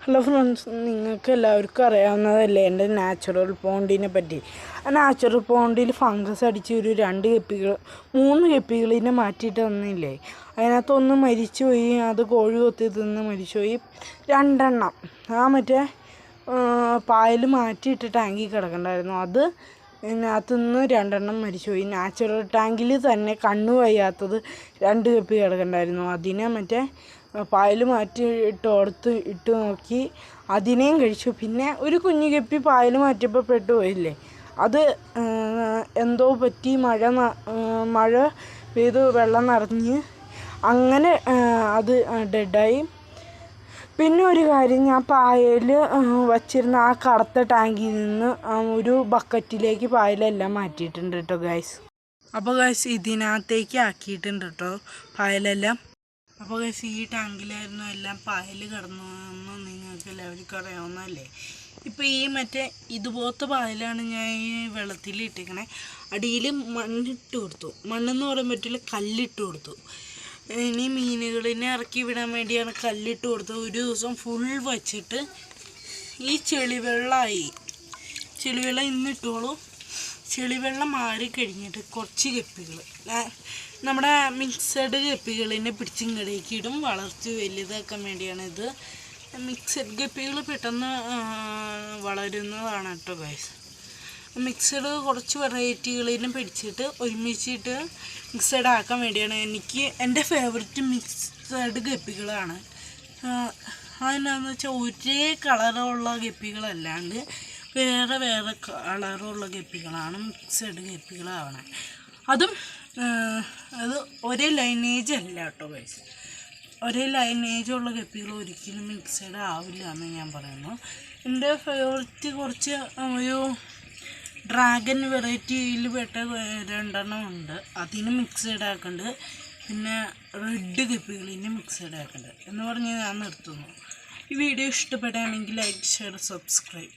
Hello friends, നിങ്ങൾക്ക് എല്ലാവർക്കും അറിയാവുന്നതല്ലേ എൻ്റെ നാച്ചുറൽ പോണ്ടിനെ പറ്റി. ആ നാച്ചുറൽ പോണ്ടിൽ ഫംഗസ് അടിച്ച് ഒരു 3 ഗപ്പികളിനെ മാറ്റിയിട്ട് തന്നില്ലേ. അതിനകത്തൊന്ന് മരിച്ചുപോയി, അത് കോഴി കൊത്തി തിന്ന് മരിച്ചുപോയി. 2 എണ്ണം മറ്റേ പായൽ മാറ്റിയിട്ട് ടാങ്കിൽ കിടക്കണ്ടായിരുന്നു. അത് ഇതിനകത്തുനിന്ന് 2 എണ്ണം മരിച്ചുപോയി. നാച്ചുറൽ ടാങ്കിൽ തന്നെ കണ്ണു വയ്യാത്തത് 2 ഗപ്പി കിടക്കണ്ടായിരുന്നു. അതിനെ മറ്റേ പായൽ മാറ്റി ഇട്ട് നോക്കി, അതിനെയും കഴിച്ചു. പിന്നെ ഒരു കുഞ്ഞു ഗപ്പി പായൽ മാറ്റിയപ്പോൾ പെട്ടുപോയില്ലേ, അത് എന്തോ പറ്റി, മഴ പെയ്ത് വെള്ളം നിറഞ്ഞ് അങ്ങനെ അത് ഡെഡായി. പിന്നെ ഒരു കാര്യം, ഞാൻ പായൽ വച്ചിരുന്ന ആ കറുത്ത ടാങ്കിൽ നിന്ന് ഒരു ബക്കറ്റിലേക്ക് പായലെല്ലാം മാറ്റിയിട്ടുണ്ട് കേട്ടോ ഗൈസ്. അപ്പോൾ ഗൈസ് ഇതിനകത്തേക്ക് ആക്കിയിട്ടുണ്ട് കേട്ടോ പായലെല്ലാം. അപ്പോൾ ഗൈസ് ഈ ടാങ്കിലായിരുന്നു എല്ലാം പായൽ കിടന്നതെന്ന് നിങ്ങൾക്ക് എല്ലാവർക്കും അറിയാവുന്നതല്ലേ. ഇപ്പോൾ ഈ മറ്റേ ഇതുപോലത്തെ പായലാണ് ഞാൻ ഈ വെള്ളത്തിൽ ഇട്ടിരിക്കണേ. അടിയിൽ മണ്ണിട്ട് കൊടുത്തു. മണ്ണെന്ന് പറയാൻ പറ്റില്ല, കല്ലിട്ട് കൊടുത്തു. ഇനി മീനുകളിനെ ഇറക്കി വിടാൻ വേണ്ടിയാണ് കല്ലിട്ട് കൊടുത്തത്. ഒരു ദിവസം ഫുൾ വച്ചിട്ട് ഈ ചെളിവെള്ളം ഇന്നിട്ടോളൂ. ചെളിവെള്ളം മാറിക്കഴിഞ്ഞിട്ട് കുറച്ച് ഗപ്പികൾ, നമ്മുടെ മിക്സഡ് ഗപ്പികളിനെ പിടിച്ചിങ്ങടേക്ക് ഇടും. വളർച്ച വലുതാക്കാൻ വേണ്ടിയാണ് ഇത്. മിക്സഡ് ഗപ്പികൾ പെട്ടെന്ന് വളരുന്നതാണ് കേട്ടോ ഗൈസ്. മിക്സഡ് കുറച്ച് വെറൈറ്റികളിനെ പിടിച്ചിട്ട് ഒരുമിച്ചിട്ട് മിക്സഡ് ആക്കാൻ വേണ്ടിയാണ്. എൻ്റെ ഫേവററ്റ് മിക്സഡ് ഗപ്പികളാണ്. അതെന്നാന്ന് വെച്ചാൽ ഒരേ കളറുള്ള ഗപ്പികളല്ലാണ്ട് വേറെ കളറുള്ള ഗപ്പികളാണ് മിക്സഡ് ഗപ്പികളാവണേ. അത് ഒരേ ലൈനേജ് അല്ല കേട്ടോ ഗൈസ്. ഒരേ ലൈനേജുള്ള ഗപ്പികൾ ഒരിക്കലും മിക്സഡ് ആവില്ല എന്ന് ഞാൻ പറയുന്നു. എൻ്റെ ഫേവററ്റ് കുറച്ച് ഒരു ഡ്രാഗൺ വെറൈറ്റിയിൽ പെട്ട 2 എണ്ണം ഉണ്ട്. അതിന് മിക്സഡ് ആക്കുന്നുണ്ട്. പിന്നെ റെഡ് ഗപ്പികളിന് മിക്സഡ് ആക്കുന്നുണ്ട് എന്ന് പറഞ്ഞ് ഞാൻ നിർത്തുന്നു. ഈ വീഡിയോ ഇഷ്ടപ്പെടുകയാണെങ്കിൽ ലൈക്ക്, ഷെയർ, സബ്സ്ക്രൈബ്.